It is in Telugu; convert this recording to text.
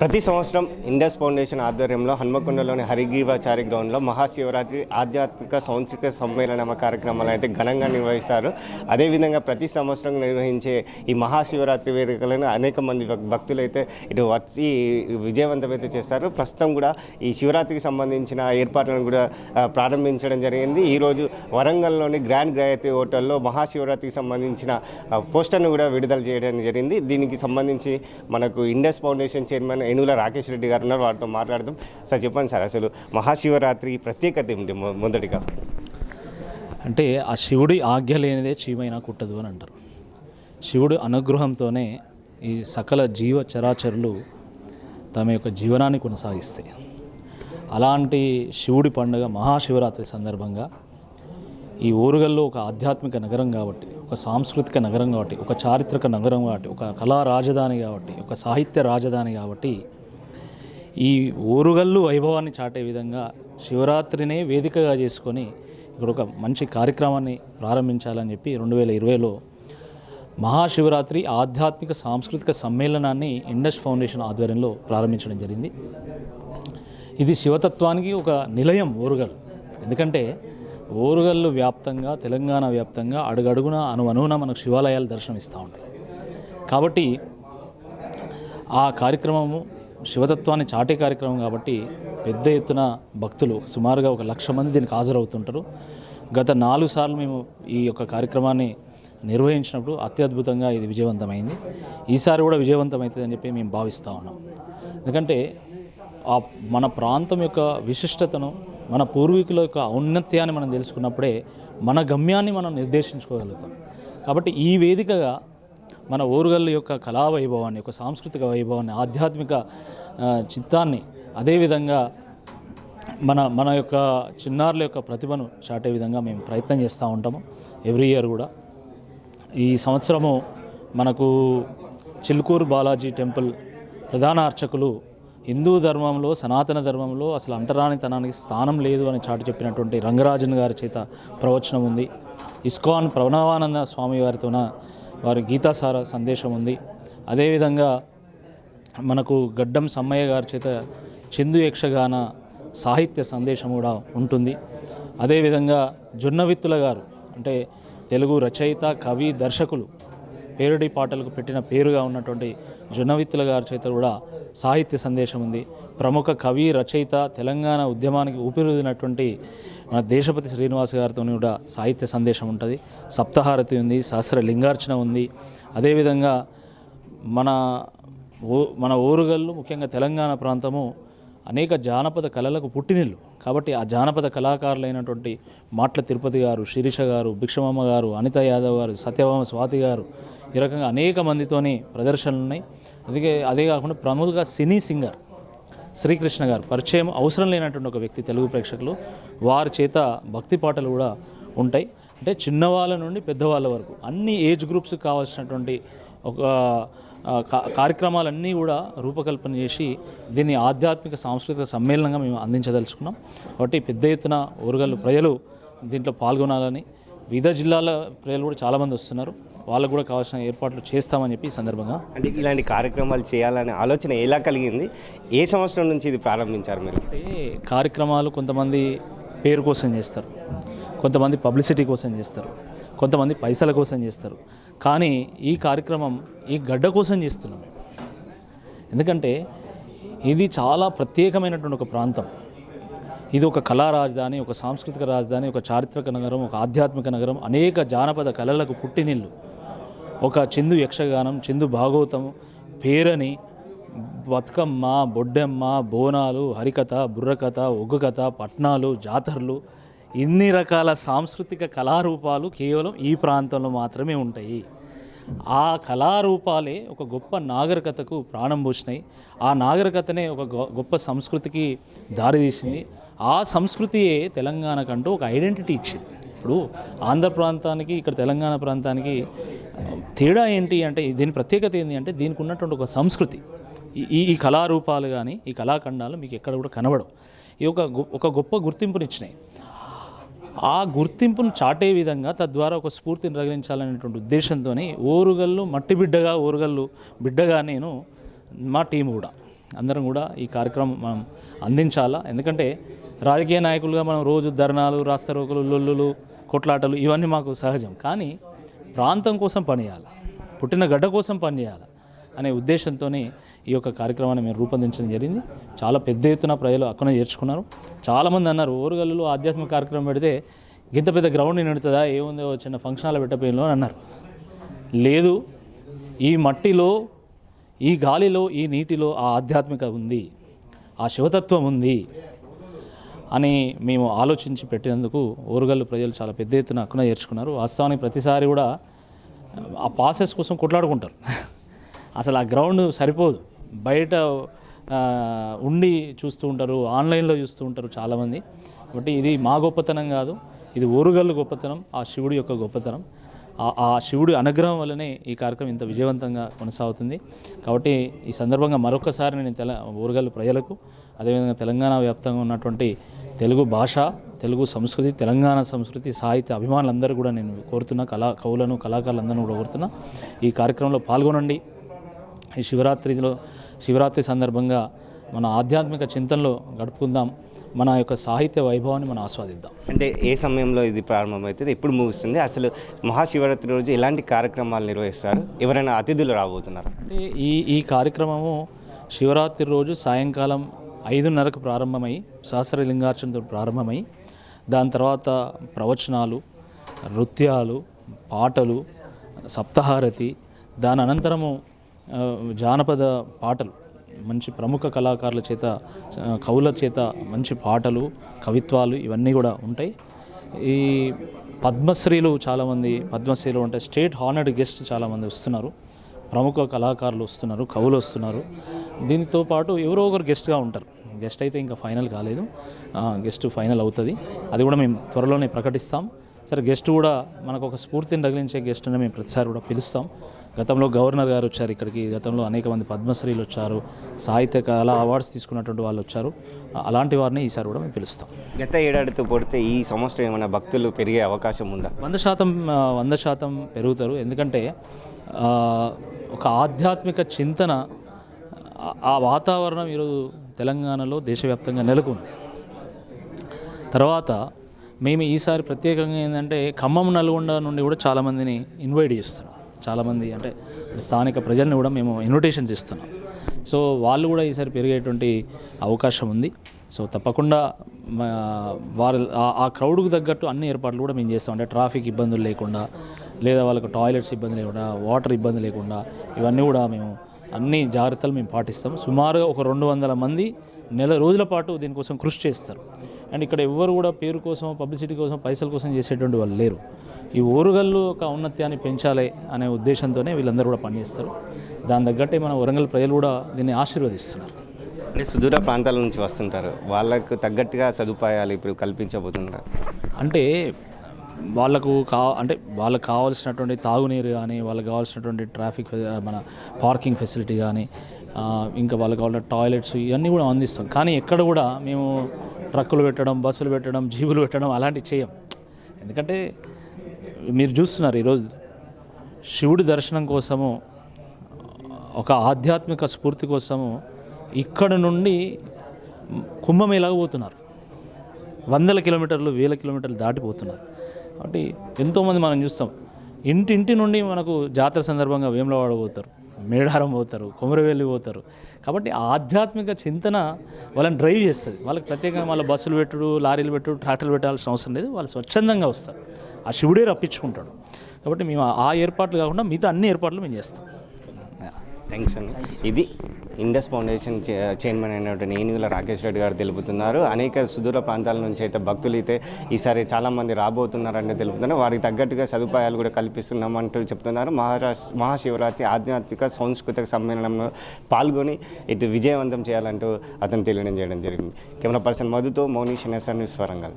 ప్రతి సంవత్సరం ఇండస్ ఫౌండేషన్ ఆధ్వర్యంలో హన్మకొండలోని హరిగ్రీవాచారి గ్రౌండ్లో మహాశివరాత్రి ఆధ్యాత్మిక సాంస్కృతిక సమ్మేళన కార్యక్రమాలు అయితే ఘనంగా నిర్వహిస్తారు. అదేవిధంగా ప్రతి సంవత్సరం నిర్వహించే ఈ మహాశివరాత్రి వేడుకలను అనేక మంది భక్తులు అయితే ఇటు వచ్చి విజయవంతమైతే చేస్తారు. ప్రస్తుతం కూడా ఈ శివరాత్రికి సంబంధించిన ఏర్పాట్లను కూడా ప్రారంభించడం జరిగింది. ఈరోజు వరంగల్లోని గ్రాండ్ గాయత్రి హోటల్లో మహాశివరాత్రికి సంబంధించిన పోస్టర్ను కూడా విడుదల చేయడం జరిగింది. దీనికి సంబంధించి మనకు ఇండస్ ఫౌండేషన్ చైర్మన్ ఏనుగుల రాకేష్ రెడ్డి గారు ఉన్నారు. వారితో మాట్లాడదాం. సార్ చెప్పండి సార్, అసలు మహాశివరాత్రి ప్రత్యేకత ఏమిటి? మొదటిగా అంటే ఆ శివుడి ఆజ్ఞ లేనిదే చీమైనా కుట్టదు అని అంటారు. శివుడి అనుగ్రహంతోనే ఈ సకల జీవ చరాచరులు తమ యొక్క జీవనాన్ని కొనసాగిస్తాయి. అలాంటి శివుడి పండుగ మహాశివరాత్రి సందర్భంగా ఈ ఓరుగల్లో ఒక ఆధ్యాత్మిక నగరం కాబట్టి, ఒక సాంస్కృతిక నగరం కాబట్టి, ఒక చారిత్రక నగరం కాబట్టి, ఒక కళా రాజధాని కాబట్టి, ఒక సాహిత్య రాజధాని కాబట్టి ఈ ఓరుగల్లు వైభవాన్ని చాటే విధంగా శివరాత్రినే వేదికగా చేసుకొని ఇక్కడ ఒక మంచి కార్యక్రమాన్ని ప్రారంభించాలని చెప్పి 2020లో మహాశివరాత్రి ఆధ్యాత్మిక సాంస్కృతిక సమ్మేళనాన్ని ఇండస్ ఫౌండేషన్ ఆధ్వర్యంలో ప్రారంభించడం జరిగింది. ఇది శివతత్వానికి ఒక నిలయం ఓరుగల్. ఎందుకంటే ఓరుగల్లు వ్యాప్తంగా, తెలంగాణ వ్యాప్తంగా అడుగడుగున అనువున మనకు శివాలయాలు దర్శనమిస్తూ ఉంటాయి. కాబట్టి ఆ కార్యక్రమము శివతత్వాన్ని చాటే కార్యక్రమం కాబట్టి పెద్ద ఎత్తున భక్తులు సుమారుగా 1,00,000 మంది దీనికి హాజరవుతుంటారు. గత 4 సార్లు మేము ఈ యొక్క కార్యక్రమాన్ని నిర్వహించినప్పుడు అత్యద్భుతంగా ఇది విజయవంతమైంది. ఈసారి కూడా విజయవంతమవుతుందని చెప్పి మేము భావిస్తూ ఉన్నాం. ఎందుకంటే మన ప్రాంతం యొక్క విశిష్టతను, మన పూర్వీకుల యొక్క ఔన్నత్యాన్ని మనం తెలుసుకున్నప్పుడే మన గమ్యాన్ని మనం నిర్దేశించుకోగలుగుతాం. కాబట్టి ఈ వేదికగా మన ఓరుగల్లు యొక్క కళా వైభవాన్ని, ఒక సాంస్కృతిక వైభవాన్ని, ఆధ్యాత్మిక చిత్తాన్ని, అదేవిధంగా మన యొక్క చిన్నారుల యొక్క ప్రతిభను చాటే విధంగా మేము ప్రయత్నం చేస్తూ ఉంటాము ఎవ్రీ ఇయర్ కూడా. ఈ సంవత్సరము మనకు చిలుకూరు బాలాజీ టెంపుల్ ప్రధాన అర్చకులు హిందూ ధర్మంలో, సనాతన ధర్మంలో అసలు అంటరానితనానికి స్థానం లేదు అని చాటి చెప్పినటువంటి రంగరాజన్ గారి చేత ప్రవచనం ఉంది. ఇస్కాన్ ప్రణవానంద స్వామి వారితోన వారి గీతాసార సందేశం ఉంది. అదేవిధంగా మనకు గడ్డం సమ్మయ్య గారి చేత చందు యక్షగాన సాహిత్య సందేశం కూడా ఉంటుంది. అదేవిధంగా జొన్నవిత్తుల గారు అంటే తెలుగు రచయిత, కవి, దర్శకులు, పేరుడి పాటలకు పెట్టిన పేరుగా ఉన్నటువంటి జొన్నవిత్తుల గారి చేత కూడా సాహిత్య సందేశం ఉంది. ప్రముఖ కవి, రచయిత, తెలంగాణ ఉద్యమానికి ఊపిరిదినటువంటి మన దేశపతి శ్రీనివాస్ గారితో కూడా సాహిత్య సందేశం ఉంటుంది. సప్తహారతి ఉంది, సహస్ర లింగార్చన ఉంది. అదేవిధంగా మన ఓరుగల్లు, ముఖ్యంగా తెలంగాణ ప్రాంతము అనేక జానపద కళలకు పుట్టినిల్లు. కాబట్టి ఆ జానపద కళాకారులైనటువంటి మాట్ల తిరుపతి గారు, శిరీష గారు, భిక్షమమ్మ గారు, అనిత యాదవ్ గారు, సత్యభామ స్వాతి గారు, ఈ రకంగా అనేక మందితోని ప్రదర్శనలు ఉన్నాయి. అదే కాకుండా ప్రముఖ సినీ సింగర్ శ్రీకృష్ణ గారు, పరిచయం అవసరం లేనటువంటి ఒక వ్యక్తి తెలుగు ప్రేక్షకులు, వారి చేత భక్తి పాటలు కూడా ఉంటాయి. అంటే చిన్నవాళ్ళ నుండి పెద్దవాళ్ళ వరకు అన్ని ఏజ్ గ్రూప్స్కి కావాల్సినటువంటి ఒక కార్యక్రమాలన్నీ కూడా రూపకల్పన చేసి దీన్ని ఆధ్యాత్మిక సాంస్కృతిక సమ్మేళనంగా మేము అందించదలుచుకున్నాం. కాబట్టి పెద్ద ఎత్తున ఓరుగల్లు ప్రజలు దీంట్లో పాల్గొనాలని, వివిధ జిల్లాల ప్రజలు కూడా చాలామంది వస్తున్నారు, వాళ్ళకు కూడా కావాల్సిన ఏర్పాట్లు చేస్తామని చెప్పి ఈ సందర్భంగా. అంటే ఇలాంటి కార్యక్రమాలు చేయాలనే ఆలోచన ఎలా కలిగింది? ఏ సంవత్సరం నుంచి ఇది ప్రారంభించారు మీరు? అంటే కార్యక్రమాలు కొంతమంది పేరు కోసం చేస్తారు, కొంతమంది పబ్లిసిటీ కోసం చేస్తారు, కొంతమంది పైసల కోసం చేస్తారు. కానీ ఈ కార్యక్రమం ఈ గడ్డ కోసం చేస్తున్నాం. ఎందుకంటే ఇది చాలా ప్రత్యేకమైనటువంటి ఒక ప్రాంతం. ఇది ఒక కళా రాజధాని, ఒక సాంస్కృతిక రాజధాని, ఒక చారిత్రక నగరం, ఒక ఆధ్యాత్మిక నగరం, అనేక జానపద కళలకు పుట్టినిల్లు. ఒక చిందు యక్షగానం, చిందు భాగవతం, పేరని, బతుకమ్మ, బొడ్డెమ్మ, బోనాలు, హరికథ, బుర్రకథ, ఒగ్గు కథ, పట్నాలు, జాతరలు, ఇన్ని రకాల సాంస్కృతిక కళారూపాలు కేవలం ఈ ప్రాంతంలో మాత్రమే ఉంటాయి. ఆ కళారూపాలే ఒక గొప్ప నాగరికతకు ప్రాణం పోసినాయి. ఆ నాగరికతనే ఒక గొప్ప సంస్కృతికి దారితీసింది. ఆ సంస్కృతియే తెలంగాణకంటూ ఒక ఐడెంటిటీ ఇచ్చింది. ఇప్పుడు ఆంధ్ర ప్రాంతానికి, ఇక్కడ తెలంగాణ ప్రాంతానికి తేడా ఏంటి అంటే, దీని ప్రత్యేకత ఏంటి అంటే, దీనికి ఉన్నటువంటి ఒక సంస్కృతి. ఈ కళారూపాలు కానీ, ఈ కళాఖండాలు మీకు ఎక్కడ కూడా కనబడవు. ఈ ఒక గొప్ప గుర్తింపునిచ్చినాయి. ఆ గుర్తింపును చాటే విధంగా తద్వారా ఒక స్ఫూర్తిని రగిలించాలనేటువంటి ఉద్దేశంతోనే ఓరుగల్లు మట్టి బిడ్డగా, ఓరుగల్లు బిడ్డగా నేను, మా టీం కూడా అందరం కూడా ఈ కార్యక్రమం మనం అందించాలా. ఎందుకంటే రాజకీయ నాయకులుగా మనం రోజు ధర్నాలు, రాస్తారోకలు, లొల్లులు, కొట్లాటలు ఇవన్నీ మాకు సహజం. కానీ ప్రాంతం కోసం పనిచేయాలి, పుట్టిన గడ్డ కోసం పనిచేయాలి అనే ఉద్దేశంతోనే ఈ యొక్క కార్యక్రమాన్ని మేము రూపొందించడం జరిగింది. చాలా పెద్ద ఎత్తున ప్రజలు అక్కడే చేర్చుకున్నారు. చాలామంది అన్నారు ఓరుగల్లులో ఆధ్యాత్మిక కార్యక్రమం పెడితే ఇంత పెద్ద గ్రౌండ్ నిండుతుందా, ఏముందో చిన్న ఫంక్షన్ హాల్ పెట్టపోయినలో అని అన్నారు. లేదు, ఈ మట్టిలో, ఈ గాలిలో, ఈ నీటిలో ఆ ఆధ్యాత్మిక ఉంది, ఆ శివతత్వం ఉంది అని మేము ఆలోచించి పెట్టినందుకు ఓరుగల్లు ప్రజలు చాలా పెద్ద ఎత్తున అక్కన చేర్చుకున్నారు. వాస్తవానికి ప్రతిసారి కూడా ఆ పాసెస్ కోసం కొట్లాడుకుంటారు. అసలు ఆ గ్రౌండ్ సరిపోదు, బయట ఉండి చూస్తూ ఉంటారు, ఆన్లైన్లో చూస్తూ ఉంటారు చాలామంది. కాబట్టి ఇది మా గొప్పతనం కాదు, ఇది ఓరుగల్లు గొప్పతనం, ఆ శివుడి యొక్క గొప్పతనం. ఆ శివుడి అనుగ్రహం వల్లనే ఈ కార్యక్రమం ఇంత విజయవంతంగా కొనసాగుతుంది. కాబట్టి ఈ సందర్భంగా మరొకసారి నేను ఓరుగల్లు ప్రజలకు, అదేవిధంగా తెలంగాణ వ్యాప్తంగా ఉన్నటువంటి తెలుగు భాష, తెలుగు సంస్కృతి, తెలంగాణ సంస్కృతి, సాహిత్య అభిమానులందరూ కూడా నేను కోరుతున్నా, కవులను, కళాకారులందరూ కూడా కోరుతున్నా, ఈ కార్యక్రమంలో పాల్గొనండి. ఈ శివరాత్రి సందర్భంగా మన ఆధ్యాత్మిక చింతనలో గడుపుకుందాం, మన యొక్క సాహిత్య వైభవాన్ని మనం ఆస్వాదిద్దాం. అంటే ఏ సమయంలో ఇది ప్రారంభమవుతుంది, ఎప్పుడు ముగుస్తుంది, అసలు మహాశివరాత్రి రోజు ఎలాంటి కార్యక్రమాలు నిర్వహిస్తారు, ఎవరైనా అతిథులు రాబోతున్నారు? అంటే ఈ కార్యక్రమము శివరాత్రి రోజు సాయంకాలం 5:30కు ప్రారంభమై, సహస్రలింగార్చనతో ప్రారంభమై, దాని తర్వాత ప్రవచనాలు, నృత్యాలు, పాటలు, సప్తహారతి, దాని అనంతరము జానపద పాటలు, మంచి ప్రముఖ కళాకారుల చేత, కవుల చేత మంచి పాటలు, కవిత్వాలు ఇవన్నీ కూడా ఉంటాయి. ఈ పద్మశ్రీలు చాలామంది, పద్మశ్రీలు అంటే స్టేట్ హానర్డ్ గెస్ట్ చాలామంది వస్తున్నారు, ప్రముఖ కళాకారులు వస్తున్నారు, కవులు వస్తున్నారు. దీనితో పాటు ఎవరో ఒకరు గెస్ట్గా ఉంటారు. గెస్ట్ అయితే ఇంకా ఫైనల్ కాలేదు, గెస్ట్ ఫైనల్ అవుతుంది, అది కూడా మేము త్వరలోనే ప్రకటిస్తాం. సరే, గెస్ట్ కూడా మనకు ఒక స్ఫూర్తిని తగిలించే గెస్ట్ని మేము ప్రతిసారి కూడా పిలుస్తాం. గతంలో గవర్నర్ గారు వచ్చారు ఇక్కడికి, గతంలో అనేక మంది పద్మశ్రీలు వచ్చారు, సాహిత్య కళా అవార్డ్స్ తీసుకున్నటువంటి వాళ్ళు వచ్చారు. అలాంటి వారిని ఈసారి కూడా మేము పిలుస్తాం. గత ఏడాదితో పోడితే ఈ సంవత్సరం ఏమైనా భక్తులు పెరిగే అవకాశం ఉందా? 100% పెరుగుతారు. ఎందుకంటే ఒక ఆధ్యాత్మిక చింతన, ఆ వాతావరణం ఈరోజు తెలంగాణలో దేశవ్యాప్తంగా నెలకొంది. తర్వాత మేము ఈసారి ప్రత్యేకంగా ఏంటంటే ఖమ్మం, నల్గొండ నుండి కూడా చాలామందిని ఇన్వైట్ చేస్తున్నాం. చాలామంది అంటే స్థానిక ప్రజల్ని కూడా మేము ఇన్విటేషన్స్ ఇస్తున్నాం. సో వాళ్ళు కూడా ఈసారి పెరిగేటువంటి అవకాశం ఉంది. సో తప్పకుండా వారు ఆ క్రౌడ్కు తగ్గట్టు అన్ని ఏర్పాట్లు కూడా మేము చేస్తాం. అంటే ట్రాఫిక్ ఇబ్బందులు లేకుండా, లేదా వాళ్ళకు టాయిలెట్స్ ఇబ్బంది లేకుండా, వాటర్ ఇబ్బంది లేకుండా, ఇవన్నీ కూడా మేము అన్ని జాగ్రత్తలు మేము పాటిస్తాం. సుమారుగా ఒక 200 మంది నెల రోజుల పాటు దీనికోసం కృషి చేస్తారు. అండ్ ఇక్కడ ఎవ్వరు కూడా పేరు కోసం, పబ్లిసిటీ కోసం, పైసల కోసం చేసేటువంటి వాళ్ళు లేరు. ఈ ఓరుగల్లు ఒక ఔన్నత్యాన్ని పెంచాలి అనే ఉద్దేశంతోనే వీళ్ళందరూ కూడా పనిచేస్తారు. దాని తగ్గట్టే మన వరంగల్ ప్రజలు కూడా దీన్ని ఆశీర్వదిస్తున్నారు. అంటే సుదూర ప్రాంతాల నుంచి వస్తుంటారు, వాళ్ళకు తగ్గట్టుగా సదుపాయాలు ఇప్పుడు కల్పించబోతున్నారు. అంటే వాళ్ళకు కావాల్సినటువంటి తాగునీరు కానీ, వాళ్ళకి కావాల్సినటువంటి ట్రాఫిక్, మన పార్కింగ్ ఫెసిలిటీ కానీ, ఇంకా వాళ్ళకి కావాల్సిన టాయిలెట్స్ ఇవన్నీ కూడా అందిస్తాం. కానీ ఎక్కడ కూడా మేము ట్రక్కులు పెట్టడం, బస్సులు పెట్టడం, జీబులు పెట్టడం అలాంటివి చేయం. ఎందుకంటే మీరు చూస్తున్నారు ఈరోజు శివుడి దర్శనం కోసము, ఒక ఆధ్యాత్మిక స్ఫూర్తి కోసము ఇక్కడ నుండి కుంభమేళాకు పోతున్నారు. 100 కిలోమీటర్లు, 1000 కిలోమీటర్లు దాటిపోతున్నారు. కాబట్టి ఎంతోమంది మనం చూస్తాం, ఇంటి నుండి మనకు జాతర సందర్భంగా వేములవాడ పోతారు, మేడారం పోతారు, కొమరవెల్లి పోతారు. కాబట్టి ఆధ్యాత్మిక చింతన వాళ్ళని డ్రైవ్ చేస్తుంది. వాళ్ళకి ప్రత్యేకంగా వాళ్ళ బస్సులు పెట్టుడు, లారీలు పెట్టుడు, ట్రాక్టర్లు పెట్టాల్సిన అవసరం లేదు. వాళ్ళు స్వచ్ఛందంగా వస్తారు, ఆ శివుడే రప్పించుకుంటాడు. కాబట్టి మేము ఆ ఏర్పాట్లు కాకుండా మిగతా అన్ని ఏర్పాట్లు మేము చేస్తాం. థ్యాంక్స్ అండి. ఇది ఇండస్ ఫౌండేషన్ చైర్మన్ అయినటువంటి ఏనుగుల రాకేష్ రెడ్డి గారు తెలుపుతున్నారు. అనేక సుదూర ప్రాంతాల నుంచి అయితే భక్తులు అయితే ఈసారి చాలామంది రాబోతున్నారని తెలుపుతున్నారు. వారికి తగ్గట్టుగా సదుపాయాలు కూడా కల్పిస్తున్నామంటూ చెప్తున్నారు. మహాశివరాత్రి ఆధ్యాత్మిక సాంస్కృతిక సమ్మేళనంలో పాల్గొని ఇటు విజయవంతం చేయాలంటూ అతను తెలియడం చేయడం జరిగింది. కెమెరా పర్సన్ మధుతో మౌనీష్, NSR న్యూస్, వరంగల్.